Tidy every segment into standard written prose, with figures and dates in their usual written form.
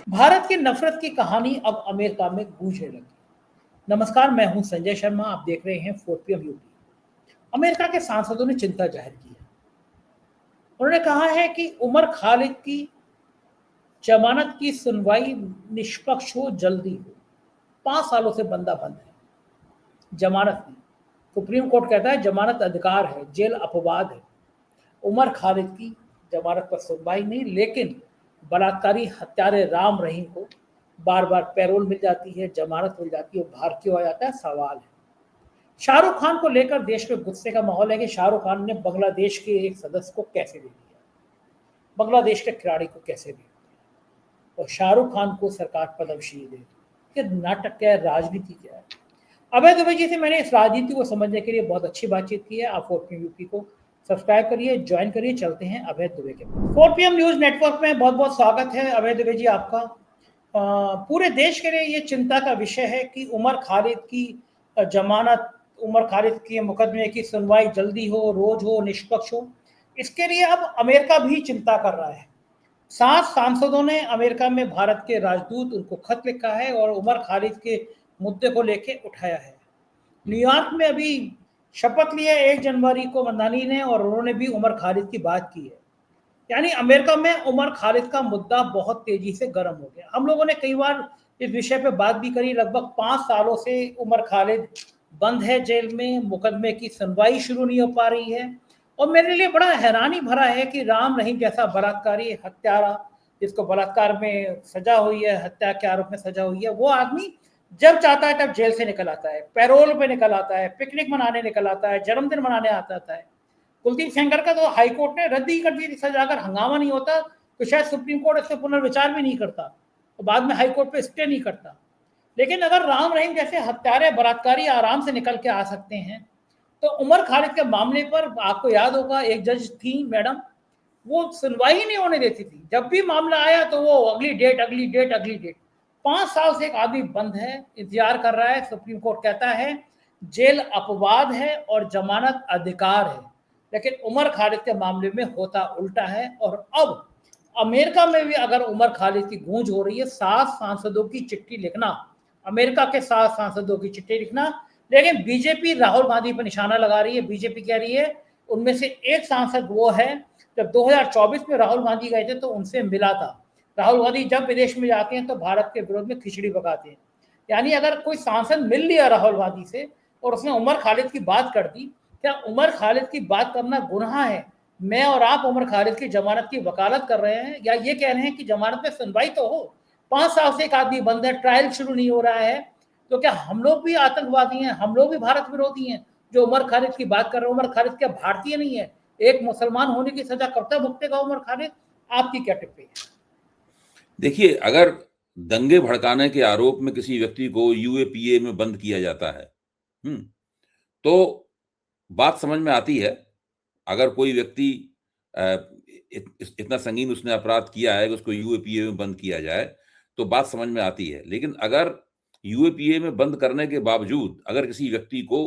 भारत की नफरत की कहानी अब अमेरिका में गूंजने लगी। नमस्कार, मैं हूं संजय शर्मा। आप देख रहे हैं 4PM यूपी। अमेरिका के सांसदों ने चिंता जाहिर की है। उन्होंने कहा है कि उमर खालिद की जमानत की सुनवाई निष्पक्ष हो, जल्दी हो। 5 सालों से बंदा बंद है, जमानत नहीं। सुप्रीम कोर्ट कहता है जमानत अधिकार है, जेल अपवाद है। उमर खालिद की जमानत पर सुनवाई नहीं, लेकिन बलात्कारी हत्यारे राम रहीम को बार बार पैरोल मिल जाती है, जमानत मिल जाती है, बाहर क्यों आ जाता है, सवाल है। शाहरुख खान को लेकर देश में गुस्से का माहौल है कि शाहरुख खान ने बांग्लादेश के एक सदस्य को कैसे दे दिया, बांग्लादेश के खिलाड़ी को कैसे दे दिया, और शाहरुख खान को सरकार पद्मश्री दे दी। ये नाटक क्या है, राजनीति क्या है। अभय दुबे जी से मैंने इस राजनीति को समझने के लिए बहुत अच्छी बातचीत की है। आप 4PM यूपी को सब्सक्राइब करिए, ज्वाइन करिए। चलते हैं अभय दुबे के पास। 4PM न्यूज नेटवर्क में बहुत बहुत स्वागत है अभय दुबे जी आपका। पूरे देश के लिए ये चिंता का विषय है कि उमर खालिद की जमानत, उमर खालिद के मुकदमे की सुनवाई जल्दी हो, रोज हो, निष्पक्ष हो। इसके लिए अब अमेरिका भी चिंता कर रहा है। 7 सांसदों ने अमेरिका में भारत के राजदूत उनको खत लिखा है और उमर खालिद के मुद्दे को लेके उठाया है। न्यूयॉर्क में अभी शपथ ली है 1 जनवरी को मंदानी ने, और उन्होंने भी उमर खालिद की बात की है। यानी अमेरिका में उमर खालिद का मुद्दा बहुत तेजी से गर्म हो गया। हम लोगों ने कई बार इस विषय पे बात भी करी। लगभग 5 सालों से उमर खालिद बंद है जेल में, मुकदमे की सुनवाई शुरू नहीं हो पा रही है। और मेरे लिए बड़ा हैरानी भरा है कि राम रहीम जैसा बलात्कारी हत्यारा, जिसको बलात्कार में सजा हुई है, हत्या के आरोप में सजा हुई है, वो आदमी जब चाहता है तब जेल से निकल आता है, पैरोल पे निकल आता है, पिकनिक मनाने निकल आता है, जन्मदिन मनाने आता है। कुलदीप सेंगर का तो हाईकोर्ट ने रद्द ही कर दी थी सजा। अगर हंगामा नहीं होता तो शायद सुप्रीम कोर्ट इससे पुनर्विचार भी नहीं करता और बाद में हाईकोर्ट पे स्टे नहीं करता। लेकिन अगर राम रहीम जैसे हत्यारे बलात्कारी आराम से निकल के आ सकते हैं, तो उमर खालिद के मामले पर आपको याद होगा एक जज थी मैडम, वो सुनवाई ही नहीं होने देती थी। जब भी मामला आया तो वो अगली डेट, अगली डेट, अगली डेट। 5 साल से एक आदमी बंद है, इंतजार कर रहा है। सुप्रीम कोर्ट कहता है जेल अपवाद है और जमानत अधिकार है, लेकिन उमर खालिद के मामले में होता उल्टा है। और अब अमेरिका में भी अगर उमर खालिद की गूंज हो रही है, 7 सांसदों की चिट्ठी लिखना, अमेरिका के 7 सांसदों की चिट्ठी लिखना। लेकिन बीजेपी राहुल गांधी पर निशाना लगा रही है। बीजेपी कह रही है उनमें से एक सांसद वो है, जब 2024 में राहुल गांधी गए थे तो उनसे मिला था। राहुल गांधी जब विदेश में जाते हैं तो भारत के विरोध में खिचड़ी पकाते हैं। यानी अगर कोई सांसद मिल लिया राहुल गांधी से और उसने उमर खालिद की बात कर दी, क्या उमर खालिद की बात करना गुनाह है? मैं और आप उमर खालिद की जमानत की वकालत कर रहे हैं, या ये कह रहे हैं कि जमानत में सुनवाई तो हो? 5 साल से एक आदमी बंद है, ट्रायल शुरू नहीं हो रहा है। तो क्या हम लोग भी आतंकवादी हैं? हम लोग भी भारत विरोधी हैं जो उमर खालिद की बात कर रहे हैं? उमर खालिद क्या भारतीय नहीं है? एक मुसलमान होने की सजा कब तक भुगतेगा उमर खालिद? आपकी क्या टिप्पणी है? देखिए, अगर दंगे भड़काने के आरोप में किसी व्यक्ति को यूएपीए में बंद किया जाता है, तो बात समझ में आती है। अगर कोई व्यक्ति इतना संगीन उसने अपराध किया है कि उसको यूएपीए में बंद किया जाए, तो बात समझ में आती है। लेकिन अगर यूएपीए में बंद करने के बावजूद अगर किसी व्यक्ति को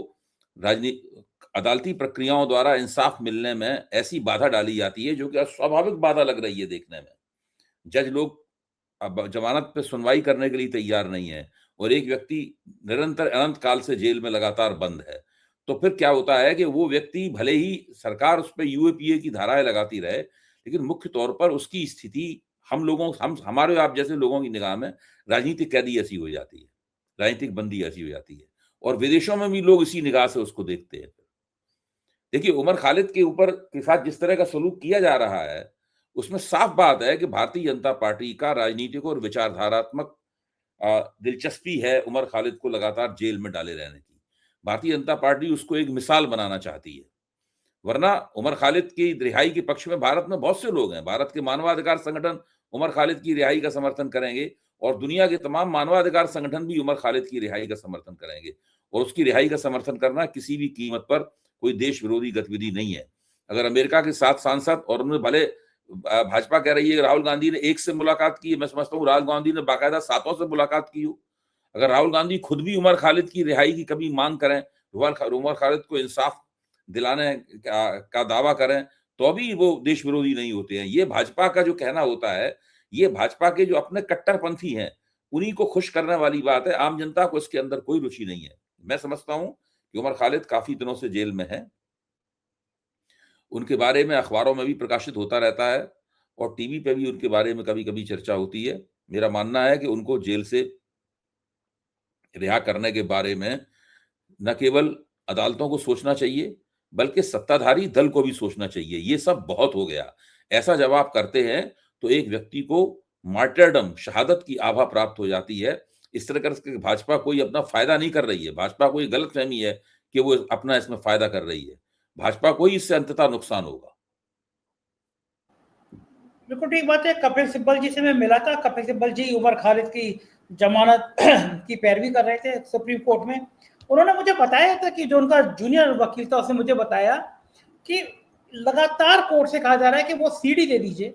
अदालती प्रक्रियाओं द्वारा इंसाफ मिलने में ऐसी बाधा डाली जाती है जो कि अस्वाभाविक बाधा लग रही है देखने में, जज लोग अब जमानत पे सुनवाई करने के लिए तैयार नहीं है और एक व्यक्ति निरंतर अनंत काल से जेल में लगातार बंद है, तो फिर क्या होता है कि वो व्यक्ति, भले ही सरकार उस पर यूएपीए की धाराएं लगाती रहे, लेकिन मुख्य तौर पर उसकी स्थिति हमारे आप जैसे लोगों की निगाह में राजनीतिक कैदी ऐसी हो जाती है, राजनीतिक बंदी ऐसी हो जाती है। और विदेशों में भी लोग इसी निगाह से उसको देखते हैं। देखिए, उमर खालिद के ऊपर के साथ जिस तरह का सलूक किया जा रहा है, उसमें साफ बात है कि भारतीय जनता पार्टी का राजनीतिक और विचारधारात्मक दिलचस्पी है उमर खालिद को लगातार जेल में डाले रहने की। भारतीय जनता पार्टी उसको एक मिसाल बनाना चाहती है। वरना उमर खालिद की रिहाई के पक्ष में भारत में बहुत से लोग हैं। भारत के मानवाधिकार संगठन उमर खालिद की रिहाई का समर्थन करेंगे और दुनिया के तमाम मानवाधिकार संगठन भी उमर खालिद की रिहाई का समर्थन करेंगे। और उसकी रिहाई का समर्थन करना किसी भी कीमत पर कोई देश विरोधी गतिविधि नहीं है। अगर अमेरिका के 7 सांसद, और उन्होंने भले भाजपा कह रही है कि राहुल गांधी ने एक से मुलाकात की है, मैं समझता हूँ राहुल गांधी ने बाकायदा 7 से मुलाकात की हो। अगर राहुल गांधी खुद भी उमर खालिद की रिहाई की कभी मांग करें, उमर खालिद को इंसाफ दिलाने का दावा करें, तो भी वो देश विरोधी नहीं होते हैं। ये भाजपा का जो कहना होता है, ये भाजपा के जो अपने कट्टरपंथी हैं, उन्हीं को खुश करने वाली बात है। आम जनता को इसके अंदर कोई रुचि नहीं है। मैं समझता हूं कि उमर खालिद काफी दिनों से जेल में है। उनके बारे में अखबारों में भी प्रकाशित होता रहता है और टीवी पे भी उनके बारे में कभी-कभी चर्चा होती है। मेरा मानना है कि उनको जेल से रिहा करने के बारे में न केवल अदालतों को सोचना चाहिए, बल्कि सत्ताधारी दल को भी सोचना चाहिए। ये सब बहुत हो गया। ऐसा जब आप करते हैं, तो एक व्यक्ति को मार्टरडम, शहादत की आभा प्राप्त हो जाती है। इस तरह करके भाजपा कोई अपना फ़ायदा नहीं कर रही है। भाजपा को ये गलतफ़हमी है कि वो अपना इसमें फ़ायदा कर रही है। भाजपा को ही इससे अंततः नुकसान होगा। बिल्कुल ठीक बात है। कपिल सिब्बल जी से मैं मिला था। कपिल सिब्बल जी उमर खालिद की जमानत की पैरवी कर रहे थे सुप्रीम कोर्ट में। उन्होंने मुझे बताया था कि जो उनका जूनियर वकील था उसने मुझे बताया कि लगातार कोर्ट से कहा जा रहा है कि वो सीडी दे दीजिए।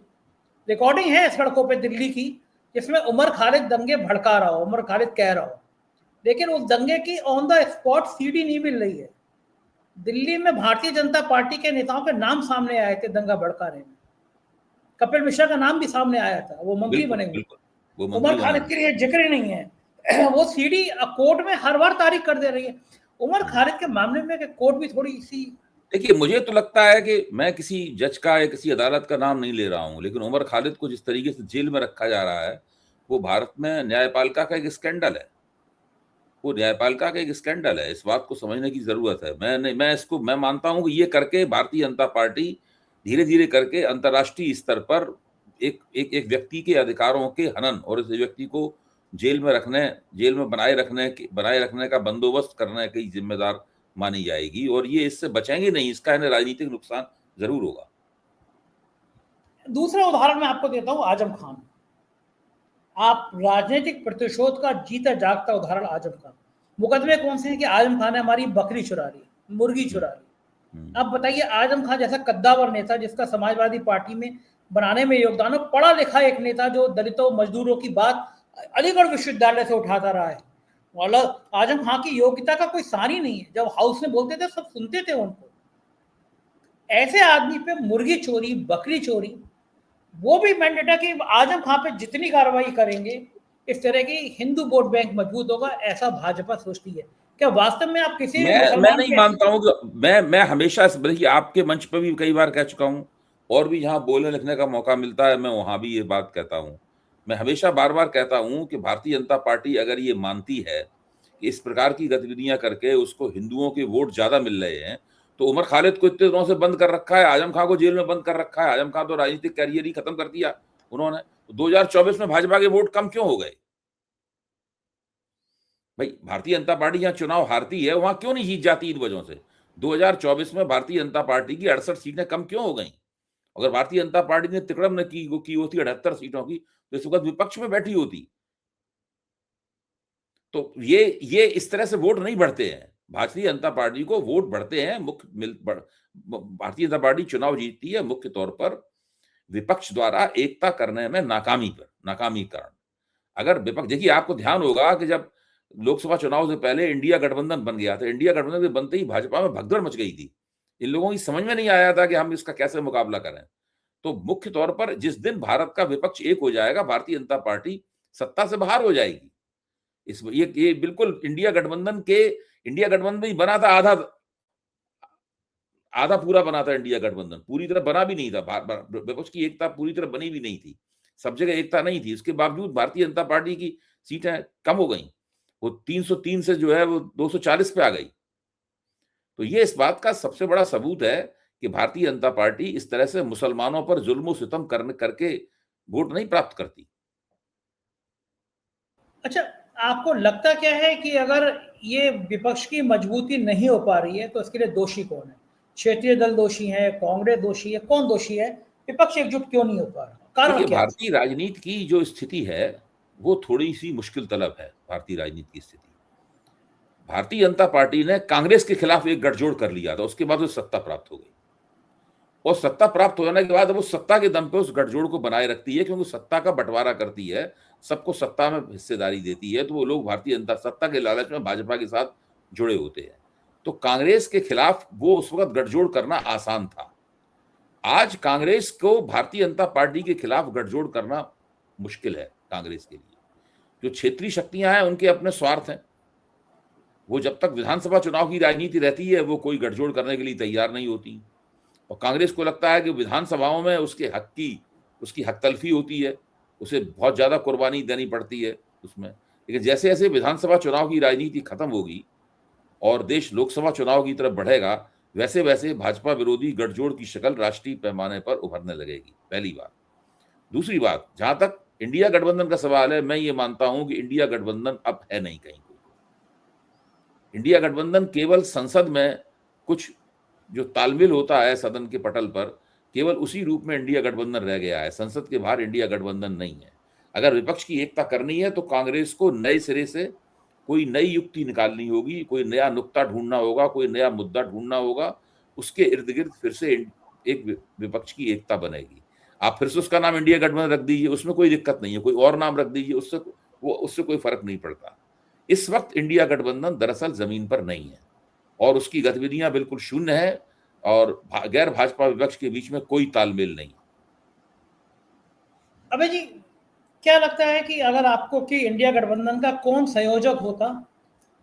रिकॉर्डिंग है सड़कों पे दिल्ली की, जिसमें उमर खालिद दंगे भड़का रहा हो, उमर खालिद कह रहा हो, लेकिन उस दंगे की ऑन द स्पॉट सीडी नहीं मिल रही है। दिल्ली में भारतीय जनता पार्टी के नेताओं के नाम सामने आए थे दंगा भड़काने में। कपिल मिश्रा का नाम भी सामने आया था, वो मंत्री बिल्कुल, बने हुए। बिल्कुल। वो मंत्री उमर बने खालिद हुए। के लिए जिक्र ही नहीं है। वो सीडी कोर्ट में हर बार तारीख कर दे रही है। उमर हुँ। खालिद के मामले में कि कोर्ट भी थोड़ी सी देखिए, मुझे तो लगता है कि मैं किसी जज का या किसी अदालत का नाम नहीं ले रहा हूँ, लेकिन उमर खालिद को जिस तरीके से जेल में रखा जा रहा है, वो भारत में न्यायपालिका का एक स्कैंडल है। वो न्यायपालिका का एक स्कैंडल है। इस बात को समझने की ज़रूरत है। मैं मानता हूँ कि ये करके भारतीय जनता पार्टी धीरे-धीरे करके अंतर्राष्ट्रीय स्तर पर एक एक एक व्यक्ति के अधिकारों के हनन और इस व्यक्ति को जेल में बनाए रखने का बंदोबस्त करने की ज़िम्मेदार मानी जाएगी और ये इससे बचेंगे नहीं। इसका इन्हें राजनीतिक नुकसान ज़रूर होगा। दूसरा उदाहरण मैं आपको देता हूं, आजम खान। आप राजनीतिक प्रतिशोध का जीता जागता उदाहरण आजम खान। मुकदमे कौन से हैं कि आजम खान ने हमारी बकरी चुरा ली, मुर्गी हुँ, चुरा ली। हुँ। अब बताइए, आजम खान जैसा कद्दावर नेता जिसका समाजवादी पार्टी में बनाने में योगदान हो, पढ़ा लिखा एक नेता जो दलितों मजदूरों की बात अलीगढ़ विश्वविद्यालय से उठाता रहा है। मतलब आजम खान की योग्यता का कोई सार ही नहीं है। जब हाउस में बोलते थे सब सुनते थे उनको। ऐसे आदमी पे मुर्गी चोरी, बकरी चोरी, वो भी मैंडेट है कि आजम खान पे जितनी कार्रवाई करेंगे इस तरह की हिंदू वोट बैंक मजबूत होगा, ऐसा भाजपा सोचती है। क्या वास्तव में आप किसी भी मैं मुसलमान नहीं के मानता हूँ कि मैं हमेशा से देखिए आपके मंच पे भी कई बार कह चुका हूँ और भी जहाँ बोलने लिखने का मौका मिलता है मैं वहाँ भी ये बात कहता हूँ। मैं हमेशा बार-बार कहता हूँ कि भारतीय जनता पार्टी अगर ये मानती है कि इस प्रकार की गतिविधियाँ करके उसको हिंदुओं के वोट ज़्यादा मिल रहे हैं, तो उमर खालिद को इतने दिनों से बंद कर रखा है, आजम खां को जेल में बंद कर रखा है। आजम खां तो राजनीतिक करियर ही खत्म कर दिया उन्होंने। 2024 में भाजपा के वोट कम क्यों हो गए? भाई भारतीय जनता पार्टी जहाँ चुनाव हारती है वहां क्यों नहीं जीत जाती इन वजहों से। 2024 में भारतीय जनता पार्टी की 68 सीटें कम क्यों हो गई? अगर भारतीय जनता पार्टी ने तिकड़म न की होती 78 सीटों की, तो इस वक्त विपक्ष में बैठी होती। तो ये इस तरह से वोट नहीं बढ़ते हैं। भारतीय जनता पार्टी को वोट बढ़ते हैं भारतीय जनता पार्टी चुनाव जीतती है मुख्य तौर पर विपक्ष द्वारा एकता करने में नाकामी के कारण। अगर विपक्ष देखिए आपको ध्यान होगा कि जब लोकसभा चुनाव से पहले इंडिया गठबंधन बन गया था, इंडिया गठबंधन के बनते ही भाजपा में भगदड़ मच गई थी। इन लोगों की समझ में नहीं आया था कि हम इसका कैसे मुकाबला करें। तो मुख्य तौर पर जिस दिन भारत का विपक्ष एक हो जाएगा, भारतीय जनता पार्टी सत्ता से बाहर हो जाएगी। ये बिल्कुल इंडिया गठबंधन ही बना था आधा पूरा बना था इंडिया गठबंधन, पूरी तरह बना भी नहीं था। विपक्ष की एकता पूरी तरह बनी भी नहीं थी। सब जगह एकता नहीं थी। उसके बावजूद भारतीय जनता पार्टी की सीटें कम हो गई। वो 303 से जो है वो 240 पे आ गई। तो ये इस बात का सबसे बड़ा सबूत है कि भारतीय जनता पार्टी इस तरह से मुसलमानों पर जुल्म सितम करके वोट नहीं प्राप्त करती। अच्छा, आपको लगता क्या है कि अगर ये विपक्ष की मजबूती नहीं हो पा रही है तो इसके लिए दोषी कौन है? क्षेत्रीय दल दोषी है, कांग्रेस दोषी है, कौन दोषी है? विपक्ष एकजुट क्यों नहीं हो पा रहा? कारण देखिए क्या है? भारतीय राजनीति की जो स्थिति है वो थोड़ी-सी मुश्किल तलब है, भारतीय राजनीति की स्थिति। भारतीय जनता पार्टी ने कांग्रेस के खिलाफ एक गठजोड़ कर लिया था, उसके बाद उसे सत्ता प्राप्त हो गई। और सत्ता प्राप्त हो जाने के बाद अब वो सत्ता के दम पे उस गठजोड़ को बनाए रखती है क्योंकि सत्ता का बंटवारा करती है, सबको सत्ता में हिस्सेदारी देती है, तो वो लोग भारतीय जनता सत्ता के लालच में भाजपा के साथ जुड़े होते हैं। तो कांग्रेस के खिलाफ वो उस वक़्त गठजोड़ करना आसान था। आज कांग्रेस को भारतीय जनता पार्टी के खिलाफ गठजोड़ करना मुश्किल है कांग्रेस के लिए। जो क्षेत्रीय शक्तियां हैं उनके अपने स्वार्थ हैं, वो जब तक विधानसभा चुनाव की राजनीति रहती है वो कोई गठजोड़ करने के लिए तैयार नहीं होती, और कांग्रेस को लगता है कि विधानसभाओं में उसकी हक तलफी होती है, उसे बहुत ज्यादा कुर्बानी देनी पड़ती है उसमें। लेकिन जैसे जैसे विधानसभा चुनाव की राजनीति खत्म होगी और देश लोकसभा चुनाव की तरफ बढ़ेगा, वैसे वैसे भाजपा विरोधी गठजोड़ की शक्ल राष्ट्रीय पैमाने पर उभरने लगेगी, पहली बात। दूसरी बात, जहां तक इंडिया गठबंधन का सवाल है, मैं ये मानता हूं कि इंडिया गठबंधन अब है नहीं कहीं कोई। इंडिया गठबंधन केवल संसद में कुछ जो तालमेल होता है सदन के पटल पर, केवल उसी रूप में इंडिया गठबंधन रह गया है। संसद के बाहर इंडिया गठबंधन नहीं है। अगर विपक्ष की एकता करनी है तो कांग्रेस को नए सिरे से कोई नई युक्ति निकालनी होगी, कोई नया नुक्ता ढूंढना होगा, कोई नया मुद्दा ढूंढना होगा, उसके इर्द गिर्द फिर से एक विपक्ष की एकता बनेगी। आप फिर से उसका नाम इंडिया गठबंधन रख दीजिए, उसमें कोई दिक्कत नहीं है, कोई और नाम रख दीजिए, उससे कोई फर्क नहीं पड़ता। इस वक्त इंडिया गठबंधन दरअसल जमीन पर नहीं है और उसकी गतिविधियां बिल्कुल शून्य है और गैर भाजपा विपक्ष के बीच में कोई तालमेल नहीं। अबे जी, क्या लगता है कि अगर आपको कि इंडिया गठबंधन का कौन संयोजक होता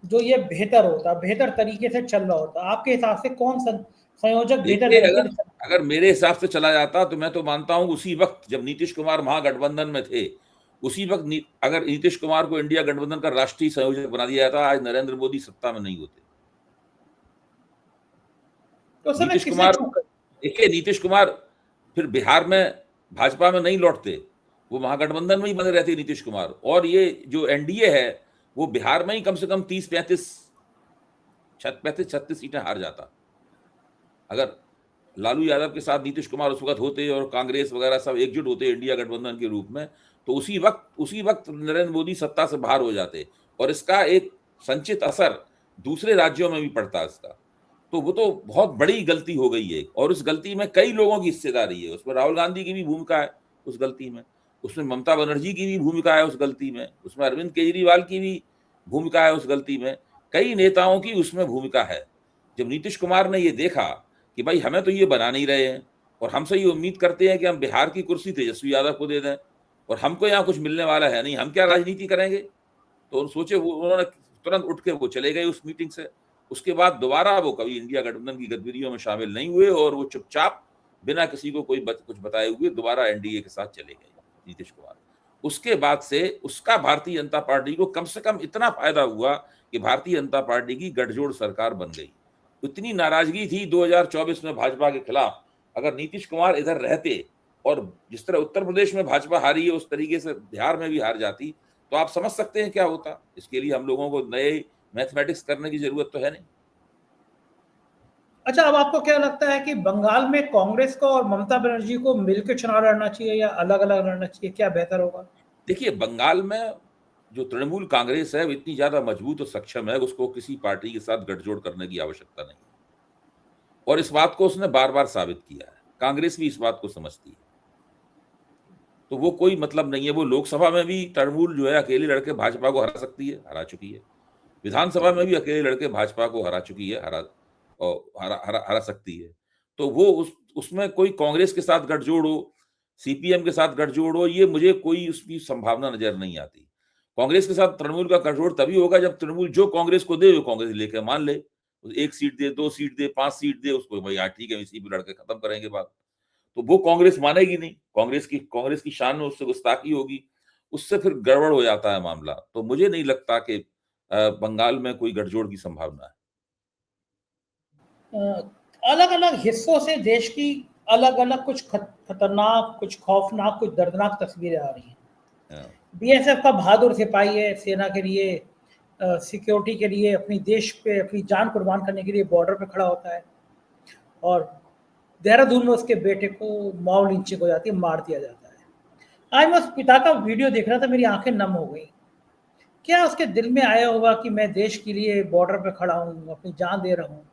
जो ये बेहतर तरीके से चल रहा होता? आपके हिसाब से कौन संयोजक बेहतर देखिए, तरीके से? अगर मेरे हिसाब से चला जाता तो मैं तो मानता हूं उसी वक्त जब नीतीश कुमार महागठबंधन में थे, उसी वक्त अगर नीतीश कुमार को इंडिया गठबंधन का राष्ट्रीय संयोजक बना दिया जाता, आज नरेंद्र मोदी सत्ता में नहीं होते। तो समय नीतीश किसने कुमार, चूक कर? देखिए नीतीश कुमार फिर बिहार में भाजपा में नहीं लौटते, वो महागठबंधन में ही बने रहते नीतीश कुमार। और ये जो एनडीए है वो बिहार में ही कम से कम 30-35 36 सीटें हार जाता। अगर लालू यादव के साथ नीतीश कुमार उस वक्त होते और कांग्रेस वगैरह सब एकजुट होते इंडिया गठबंधन के रूप में, तो उसी वक्त नरेंद्र मोदी सत्ता से बाहर हो जाते और इसका एक संचित असर दूसरे राज्यों में भी पड़ता इसका। तो वो तो बहुत बड़ी गलती हो गई है और उस गलती में कई लोगों की हिस्सेदारी है। उसमें राहुल गांधी की भी भूमिका है उस गलती में, उसमें ममता बनर्जी की भी भूमिका है उस गलती में, उसमें अरविंद केजरीवाल की भी भूमिका है उस गलती में, कई नेताओं की उसमें भूमिका है। जब नीतीश कुमार ने ये देखा कि भाई हमें तो ये बना नहीं रहे हैं और हमसे ये उम्मीद करते हैं कि हम बिहार की कुर्सी तेजस्वी यादव को दे दें और हमको यहाँ कुछ मिलने वाला है नहीं, हम क्या राजनीति करेंगे, तो सोचे उन्होंने तुरंत उठ के वो चले गए उस मीटिंग से। उसके बाद दोबारा वो कभी इंडिया गठबंधन की गतिविधियों में शामिल नहीं हुए और वो चुपचाप बिना किसी को कुछ बताए हुए दोबारा एनडीए के साथ चले गए नीतीश कुमार। उसके बाद से उसका भारतीय जनता पार्टी को कम से कम इतना फायदा हुआ कि भारतीय जनता पार्टी की गठजोड़ सरकार बन गई। इतनी नाराजगी थी 2024 में भाजपा के खिलाफ, अगर नीतीश कुमार इधर रहते और जिस तरह उत्तर प्रदेश में भाजपा हारी है उस तरीके से बिहार में भी हार जाती तो आप समझ सकते हैं क्या होता। इसके लिए हम लोगों को नए मैथमेटिक्स करने की जरूरत तो है नहीं। अच्छा, अब आपको क्या लगता है कि बंगाल में कांग्रेस को और ममता बनर्जी को मिलकर चुनाव लड़ना चाहिए या अलग अलग लड़ना चाहिए, क्या बेहतर होगा? देखिए, बंगाल में जो तृणमूल कांग्रेस है वो इतनी ज्यादा मजबूत और सक्षम है, उसको किसी पार्टी के साथ गठजोड़ करने की आवश्यकता नहीं और इस बात को उसने बार बार साबित किया है। कांग्रेस भी इस बात को समझती है, तो वो कोई मतलब नहीं है। वो लोकसभा में भी तृणमूल जो है अकेले लड़के भाजपा को हरा सकती है, हरा चुकी है। विधानसभा में भी अकेले लड़के भाजपा को हरा चुकी है, हरा सकती है। तो वो उसमें कोई कांग्रेस के साथ गठजोड़ हो, सीपीएम के साथ गठजोड़ हो, ये मुझे कोई उसकी संभावना नजर नहीं आती। कांग्रेस के साथ तृणमूल का गठजोड़ तभी होगा जब तृणमूल जो कांग्रेस को दे वो कांग्रेस लेकर मान ले, 1 सीट दे, 2 सीट दे, 5 सीट दे, उसको भाई हाँ ठीक है इसी पे लड़के खत्म करेंगे बात। तो वो कांग्रेस मानेगी नहीं, कांग्रेस की शान में उससे गुस्ताखी होगी, उससे फिर गड़बड़ हो जाता है मामला। तो मुझे नहीं लगता कि बंगाल में कोई गठजोड़ की संभावना है। अलग अलग हिस्सों से देश की अलग अलग कुछ खतरनाक, कुछ खौफनाक, कुछ दर्दनाक तस्वीरें आ रही हैं। बीएसएफ का बहादुर सिपाही है, सेना के लिए सिक्योरिटी के लिए अपनी देश पे अपनी जान कुर्बान करने के लिए बॉर्डर पे खड़ा होता है और देहरादून में उसके बेटे को मॉब लिंचिंग हो जाती है, मार दिया जाता है। आज मैं उस पिता का वीडियो देख रहा था, मेरी आंखें नम हो गई। क्या उसके दिल में आया होगा कि मैं देश के लिए बॉर्डर पे खड़ा हूँ, अपनी जान दे रहा हूँ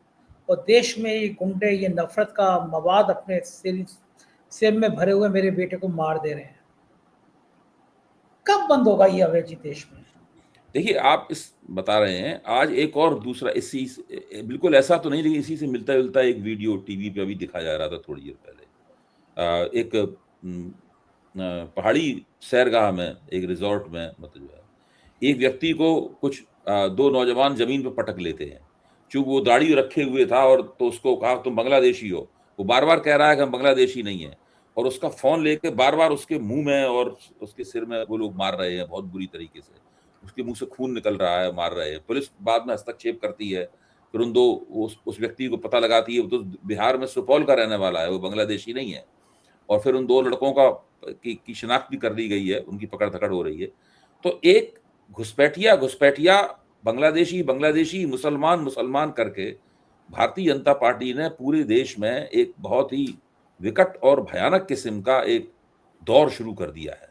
और देश में ये गुंडे, ये नफरत का मवाद अपने सिर में भरे हुए मेरे बेटे को मार दे रहे हैं। कब बंद होगा ये अवैध देश में? देखिए, आप इस बता रहे हैं, आज एक और दूसरा इसी बिल्कुल ऐसा तो नहीं लेकिन इसी से मिलता जुलता एक वीडियो टीवी पे अभी दिखाया जा रहा था थोड़ी देर पहले। एक पहाड़ी सैरगाह में, एक रिजॉर्ट में, मतलब जो है, एक व्यक्ति को कुछ दो नौजवान जमीन पर पटक लेते हैं। चूंकि वो दाढ़ी रखे हुए था, और तो उसको कहा तुम बांग्लादेशी हो। वो बार बार कह रहा है कि हम बांग्लादेशी नहीं है, और उसका फोन लेके बार बार उसके मुंह में और उसके सिर में वो लोग मार रहे हैं बहुत बुरी तरीके से। उसके मुंह से खून निकल रहा है, मार रहे हैं। पुलिस बाद में हस्तक्षेप करती है, फिर उन दो उस व्यक्ति को पता लगाती है। वो तो बिहार में सुपौल का रहने वाला है, वो बांग्लादेशी नहीं है। और फिर उन दो लड़कों की शिनाख्त भी कर ली गई है, उनकी पकड़ धकड़ हो रही है। तो एक घुसपैठिया बांग्लादेशी मुसलमान करके भारतीय जनता पार्टी ने पूरे देश में एक बहुत ही विकट और भयानक किस्म का एक दौर शुरू कर दिया है।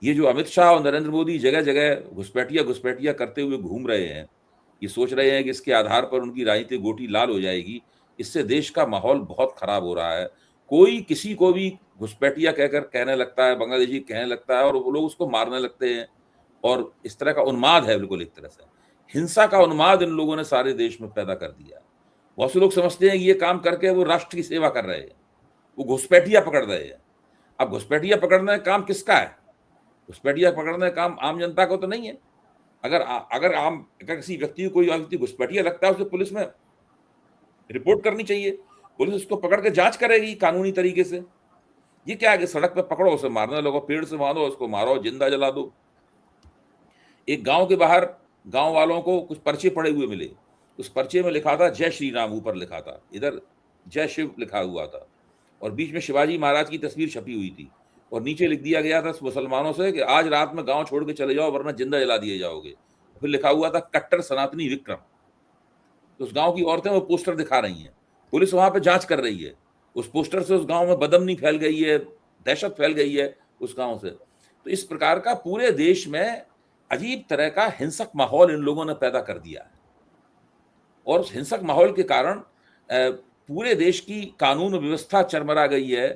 ये जो अमित शाह और नरेंद्र मोदी जगह जगह घुसपैठिया करते हुए घूम रहे हैं, ये सोच रहे हैं कि इसके आधार पर उनकी राजनीतिक गोटी लाल हो जाएगी। इससे देश का माहौल बहुत खराब हो रहा है। कोई किसी को भी घुसपैठिया कहकर कहने लगता है, बांग्लादेशी कहने लगता है, और वो लोग उसको मारने लगते हैं। और इस तरह का उन्माद है, बिल्कुल एक तरह से हिंसा का उन्माद इन लोगों ने सारे देश में पैदा कर दिया है। बहुत से लोग समझते हैं कि ये काम करके वो राष्ट्र की सेवा कर रहे हैं, वो घुसपैठिया पकड़ रहे हैं। अब घुसपैठिया पकड़ने का काम किसका है? घुसपैठिया पकड़ने का काम आम जनता को तो नहीं है। अगर किसी व्यक्ति को कोई व्यक्ति घुसपैठिया लगता है, उसे पुलिस में रिपोर्ट करनी चाहिए। पुलिस उसको पकड़ के जांच करेगी कानूनी तरीके से। ये क्या है कि सड़क पे पकड़ो, उसे मारने लगो, पेड़ से बांधो, उसको मारो, जिंदा जला दो। एक गांव के बाहर गांव वालों को कुछ पर्चे पड़े हुए मिले। उस पर्चे में लिखा था जय श्री राम, ऊपर लिखा था, इधर जय शिव लिखा हुआ था, और बीच में शिवाजी महाराज की तस्वीर छपी हुई थी, और नीचे लिख दिया गया था मुसलमानों से कि आज रात में गांव छोड़ के चले जाओ, वरना जिंदा जला दिए जाओगे। फिर लिखा हुआ था कट्टर सनातनी विक्रम। तो उस गांव की औरतें वो पोस्टर दिखा रही हैं, पुलिस वहां पे जांच कर रही है। उस पोस्टर से उस गांव में बदअमनी फैल गई है, दहशत फैल गई है उस गांव से। तो इस प्रकार का पूरे देश में अजीब तरह का हिंसक माहौल इन लोगों ने पैदा कर दिया है, और उस हिंसक माहौल के कारण पूरे देश की कानून व्यवस्था चरमरा गई है।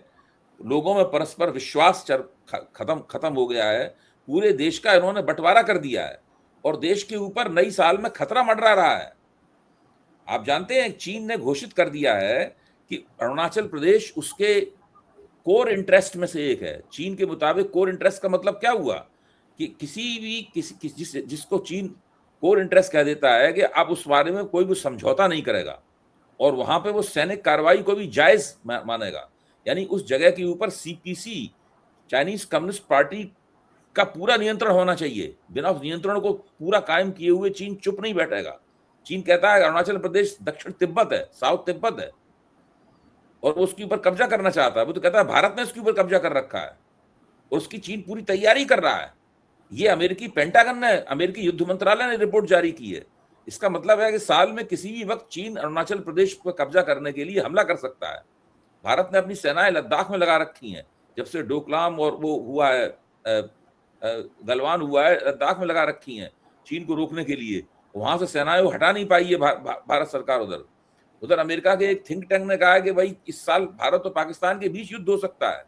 लोगों में परस्पर विश्वास खत्म हो गया है। पूरे देश का इन्होंने बंटवारा कर दिया है, और देश के ऊपर नई साल में खतरा मंडरा रहा है। आप जानते हैं चीन ने घोषित कर दिया है कि अरुणाचल प्रदेश उसके कोर इंटरेस्ट में से एक है। चीन के मुताबिक कोर इंटरेस्ट का मतलब क्या हुआ कि जिसको चीन कोर इंटरेस्ट कह देता है कि अब उस बारे में कोई भी समझौता नहीं करेगा, और वहां पे वो सैनिक कार्रवाई को भी जायज मानेगा। यानी उस जगह के ऊपर सीपीसी, चाइनीज कम्युनिस्ट पार्टी का पूरा नियंत्रण होना चाहिए। बिना उस नियंत्रण को पूरा कायम किए हुए चीन चुप नहीं बैठेगा। चीन कहता है अरुणाचल प्रदेश दक्षिण तिब्बत है, साउथ तिब्बत है, और वो उसके ऊपर कब्जा करना चाहता है। वो तो कहता है भारत ने उसके ऊपर कब्जा कर रखा है, और उसकी चीन पूरी तैयारी कर रहा है। ये अमेरिकी पेंटागन ने, अमेरिकी युद्ध मंत्रालय ने रिपोर्ट जारी की है। इसका मतलब है कि साल में किसी भी वक्त चीन अरुणाचल प्रदेश पर कब्जा करने के लिए हमला कर सकता है। भारत ने अपनी सेनाएं लद्दाख में लगा रखी हैं, जब से डोकलाम और वो हुआ है, गलवान हुआ है, लद्दाख में लगा रखी हैं चीन को रोकने के लिए। वहां से सेनाएं वो हटा नहीं पाई है भारत सरकार। उधर अमेरिका के एक थिंक टैंक ने कहा है कि भाई इस साल भारत और पाकिस्तान के बीच युद्ध हो सकता है।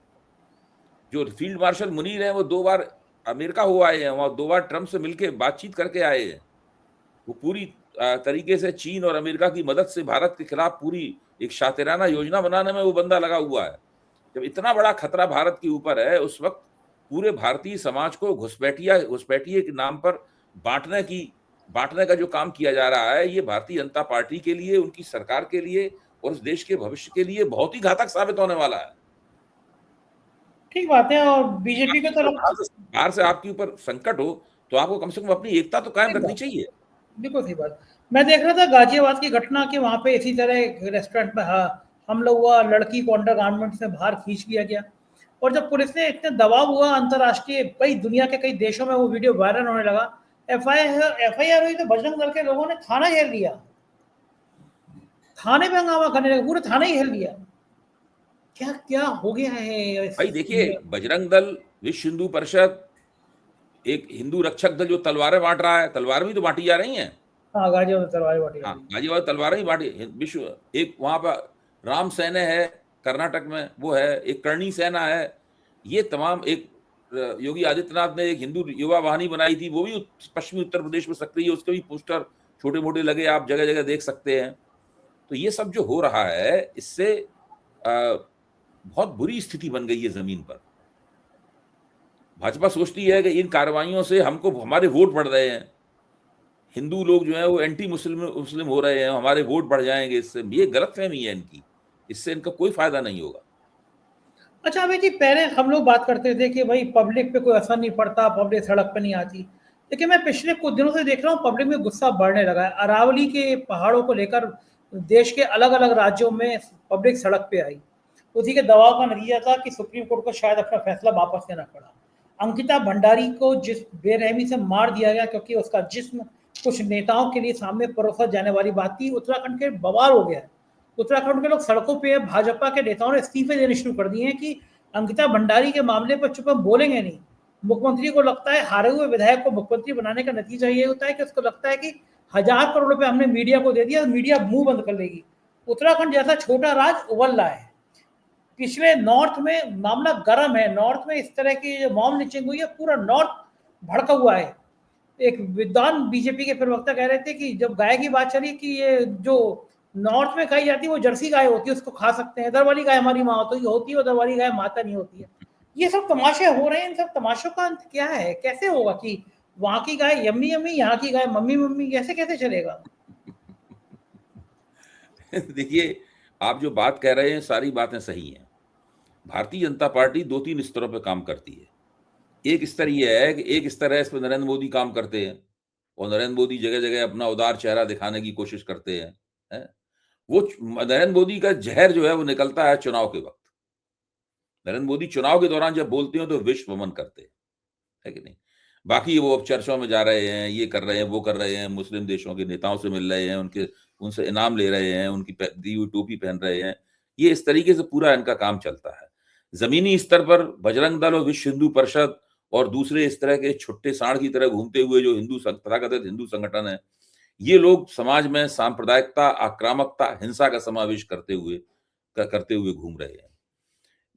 जो फील्ड मार्शल मुनीर हैं वो 2 बार अमेरिका हो आए हैं, वहां 2 बार ट्रंप से मिलकर बातचीत करके आए हैं। वो पूरी तरीके से चीन और अमेरिका की मदद से भारत के खिलाफ पूरी एक शातिराना योजना बनाने में वो बंदा लगा हुआ है। जब इतना बड़ा खतरा भारत के ऊपर है, उस वक्त पूरे भारतीय समाज को घुसपैठिए के नाम पर बांटने का जो काम किया जा रहा है, ये भारतीय जनता पार्टी के लिए, उनकी सरकार के लिए और उस देश के भविष्य के लिए बहुत ही घातक साबित होने वाला है। ठीक बात है। और बीजेपी के तरफ बाहर से आपके ऊपर संकट हो तो आपको कम से कम अपनी एकता तो कायम रखनी चाहिए। बिल्कुल सही बात। मैं देख रहा था गाजियाबाद की घटना कि वहां पे इसी तरह एक रेस्टोरेंट में हमला हुआ, लड़की को अंडर गारमेंट से बाहर खींच लिया गया, और जब पुलिस ने इतने दबाव हुआ अंतर्राष्ट्रीय, कई दुनिया के कई देशों में वो वीडियो वायरल होने लगा, एफआईआर हुई, तो बजरंग दल के लोगों ने थाना घेर लिया, थाने में हंगामा करने लगे, पूरे थाने ही घेर लिया। क्या क्या हो गया है भाई देखिए, बजरंग दल, विश्व हिंदू परिषद, एक हिंदू रक्षक दल जो तलवारें बांट रहा है, तलवार भी तो बांटी जा रही हैं। हाँ, गाजियाबाद तलवारें बांटी जा रही हैं। गाजियाबाद तलवारें ही बांटी। विश्व एक वहां पर राम सेना है कर्नाटक में, वो है एक करणी सेना है। ये तमाम एक योगी आदित्यनाथ ने एक हिंदू युवा वाहिनी बनाई थी, वो भी पश्चिमी उत्तर प्रदेश में सक्रिय है, उसके भी पोस्टर छोटे मोटे लगे, आप जगह जगह देख सकते हैं। तो ये सब जो हो रहा है, इससे बहुत बुरी स्थिति बन गई है जमीन पर। भाजपा सोचती है कि इन कार्रवाइयों से हमको हमारे वोट बढ़ रहे हैं, हिंदू लोग जो है वो एंटी मुस्लिम हो रहे हैं, हमारे वोट बढ़ जाएंगे इससे। ये गलतफहमी है इनकी, इससे इनका कोई फायदा नहीं होगा। अच्छा अभी जी, पहले हम लोग बात करते थे कि भाई पब्लिक पे कोई असर नहीं पड़ता, पब्लिक सड़क पे नहीं आती, लेकिन मैं पिछले कुछ दिनों से देख रहा हूँ पब्लिक में गुस्सा बढ़ने लगा है। अरावली के पहाड़ों को लेकर देश के अलग अलग राज्यों में पब्लिक सड़क पे आई। उसी के दबाव का नतीजा था कि सुप्रीम कोर्ट को शायद अपना फैसला वापस लेना पड़ा। अंकिता भंडारी को जिस बेरहमी से मार दिया गया क्योंकि उसका जिस्म कुछ नेताओं के लिए सामने परोसा जाने वाली बात थी, उत्तराखंड के बवाल हो गया है। उत्तराखंड के लोग सड़कों पे, भाजपा के नेताओं ने इस्तीफे देने शुरू कर दिए हैं कि अंकिता भंडारी के मामले पर चुप हम बोलेंगे नहीं। मुख्यमंत्री को लगता है हारे हुए विधायक को मुख्यमंत्री बनाने का नतीजा ये होता है कि उसको लगता है कि 1000 करोड़ रुपए हमने मीडिया को दे दिया, मीडिया मुंह बंद कर लेगी। उत्तराखंड जैसा छोटा राज्य उबल रहा है। पिछले नॉर्थ में मामला गर्म है, नॉर्थ में इस तरह की जो मॉब लिंचिंग हुई है, पूरा नॉर्थ भड़का हुआ है। एक विद्वान बीजेपी के प्रवक्ता कह रहे थे कि जब गाय की बात चली कि ये जो नॉर्थ में खाई जाती है वो जर्सी गाय होती है, उसको खा सकते हैं, इधर वाली गाय हमारी माँ होती है, उधर वाली गाय माता नहीं होती है। ये सब तमाशे हो रहे हैं, इन सब तमाशों का अंत क्या है? कैसे होगा कि वहां की गाय यम्मी यम्मी, यहाँ की गाय मम्मी मम्मी, कैसे कैसे चलेगा? देखिए, आप जो बात कह रहे हैं सारी बातें सही हैं। भारतीय जनता पार्टी 2-3 स्तरों पे काम करती है। एक स्तर ये है कि एक स्तर है, इस पे नरेंद्र मोदी काम करते हैं और नरेंद्र मोदी जगह-जगह अपना उदार चेहरा दिखाने की कोशिश करते हैं, हैं? नरेंद्र मोदी का ज़हर जो है वो निकलता है चुनाव के वक़्त। नरेंद्र मोदी चुनाव के दौरान जब बोलते हो तो विश्व वमन करते हैं, है कि नहीं? बाकी वो अब चर्चों में जा रहे हैं, ये कर रहे हैं, वो कर रहे हैं, मुस्लिम देशों के नेताओं से मिल रहे हैं, उनसे इनाम ले रहे हैं, उनकी दी हुई टोपी पहन रहे हैं। ये इस तरीके से पूरा इनका काम चलता है। ज़मीनी स्तर पर बजरंग दल और विश्व हिंदू परिषद और दूसरे इस तरह के छुट्टे सांड की तरह घूमते हुए जो तथाकथित हिंदू संगठन है, ये लोग समाज में सांप्रदायिकता, आक्रामकता, हिंसा का समावेश करते हुए घूम रहे हैं।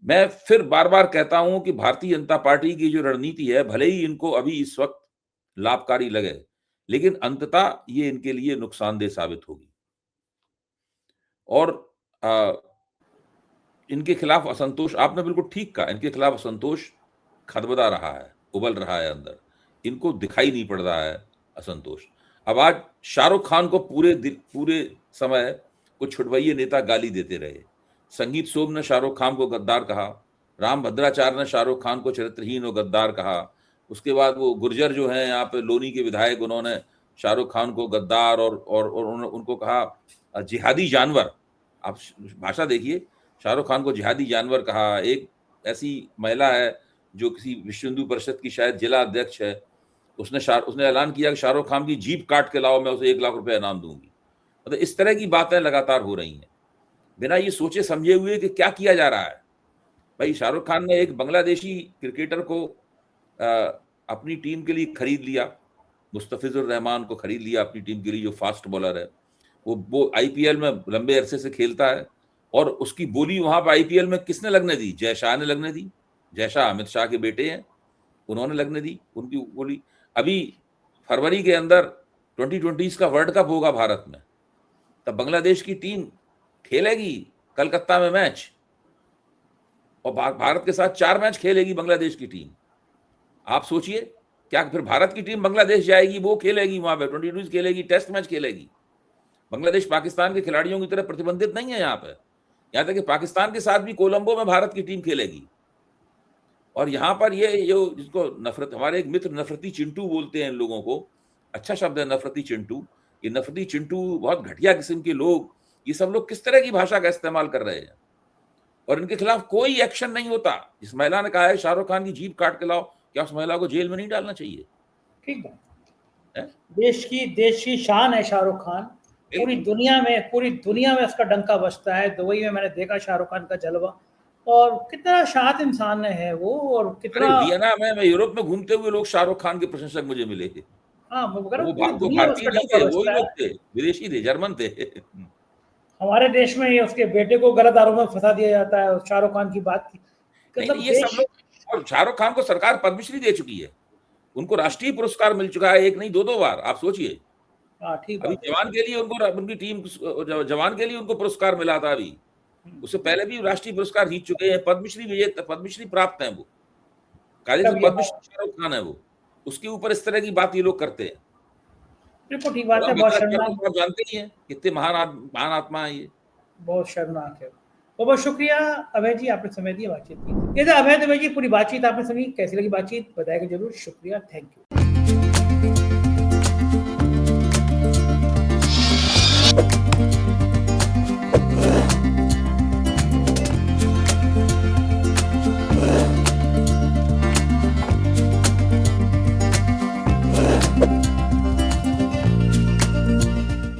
मैं फिर बार-बार कहता हूं कि भारतीय जनता पार्टी की जो रणनीति है, भले ही इनको अभी इस वक्त लाभकारी लगे, लेकिन अंततः ये इनके लिए नुकसानदेह साबित होगी। और इनके खिलाफ असंतोष, आपने बिल्कुल ठीक कहा, इनके खिलाफ असंतोष खदबदा रहा है, उबल रहा है अंदर। इनको दिखाई नहीं पड़ रहा है असंतोष। अब आज शाहरुख खान को पूरे समय कुछ छुटवैये नेता गाली देते रहे। संगीत सोम ने शाहरुख खान को गद्दार कहा, राम भद्राचार्य ने शाहरुख खान को चरित्रहीन और गद्दार कहा। उसके बाद वो गुर्जर जो हैं यहाँ पे लोनी के विधायक, उन्होंने शाहरुख खान को गद्दार और उनको कहा जिहादी जानवर। आप भाषा देखिए, शाहरुख खान को जिहादी जानवर कहा। एक ऐसी महिला है जो किसी विश्व हिंदू परिषद की शायद जिला अध्यक्ष है, उसने ऐलान किया कि शाहरुख खान की जीभ काट के लाओ, मैं उसे 1 लाख रुपए इनाम दूंगी। मतलब इस तरह की बातें लगातार हो रही हैं बिना ये सोचे समझे हुए कि क्या किया जा रहा है। भाई शाहरुख खान ने एक बांग्लादेशी क्रिकेटर को अपनी टीम के लिए खरीद लिया, मुस्तफिजुर रहमान को खरीद लिया अपनी टीम के लिए, जो फास्ट बॉलर है। वो आईपीएल में लंबे अरसे से खेलता है और उसकी बोली वहां पर आईपीएल में किसने लगने दी? जय शाह ने लगने दी। जय शाह अमित शाह के बेटे हैं, उन्होंने लगने दी उनकी बोली। अभी फरवरी के अंदर 2020 का वर्ल्ड कप होगा भारत में, तब बांग्लादेश की टीम खेलेगी कलकत्ता में मैच और भारत के साथ 4 मैच खेलेगी बांग्लादेश की टीम। आप सोचिए, क्या फिर भारत की टीम बांग्लादेश जाएगी, वो खेलेगी वहां पे 2020 खेलेगी, टेस्ट मैच खेलेगी। बांग्लादेश पाकिस्तान के खिलाड़ियों की तरह प्रतिबंधित नहीं है यहाँ पे। यहाँ तक कि पाकिस्तान के साथ भी कोलंबो में भारत की टीम खेलेगी। और यहाँ पर ये जो जिसको नफरत, हमारे एक मित्र नफरती चिंटू बोलते हैं इन लोगों को, अच्छा शब्द है नफरती चिंटू। ये नफरती चिंटू, बहुत घटिया किस्म के लोग, ये सब लोग किस तरह की भाषा का इस्तेमाल कर रहे हैं और इनके खिलाफ कोई एक्शन नहीं होता। इस महिला ने कहा है शाहरुख खान की जीभ काट के लाओ, क्या उस महिला को जेल में नहीं डालना चाहिए? ठीक है, देश की शान है शाहरुख खान। पूरी दुनिया में उसका डंका बजता है। दुबई में मैंने देखा शाहरुख खान का जलवा, और कितना शांत इंसान है वो, और कितना। वियना में, मैं यूरोप में घूमते हुए लोग शाहरुख खान के प्रशंसक मुझे मिले थे। हाँ, वो पूरी दुनिया में भारतीय उसका नहीं डंका थे, वो ही बजता लोग है। थे, विदेशी थे, जर्मन थे। हमारे देश में ये उसके बेटे को गलत आरोप में फंसा दिया जाता है शाहरुख खान की बात की। नहीं, मतलब ये सब लोग, और शाहरुख खान को सरकार पद्मश्री दे चुकी है, उनको राष्ट्रीय पुरस्कार मिल चुका है, 1 नहीं 2 बार। आप सोचिए, हाँ, ठीक अभी बात है। जवान के लिए उनको, उनकी टीम जवान के लिए उनको पुरस्कार मिला था अभी। उससे पहले भी राष्ट्रीय पुरस्कार जीत चुके हैं, पद्मश्री प्राप्त हैं वो। कायदे तब से ये पद्मश्री शाहरुख खान है वो, उसके ऊपर इस तरह की बात ये लोग करते हैं। बिल्कुल ठीक बात है, बहुत अमिताभ शर्मनाक, बच्चन को आप जानते ही हैं, कितने महान आत्मा है ये। बहुत शर्मनाक है। बहुत बहुत शुक्रिया अभय जी, आपने समय दिया बातचीत की। ये था अभय दुबे जी, पूरी बातचीत आपने सुनी, कैसी लगी बातचीत बताएगा जरूर। शुक्रिया, थैंक यू।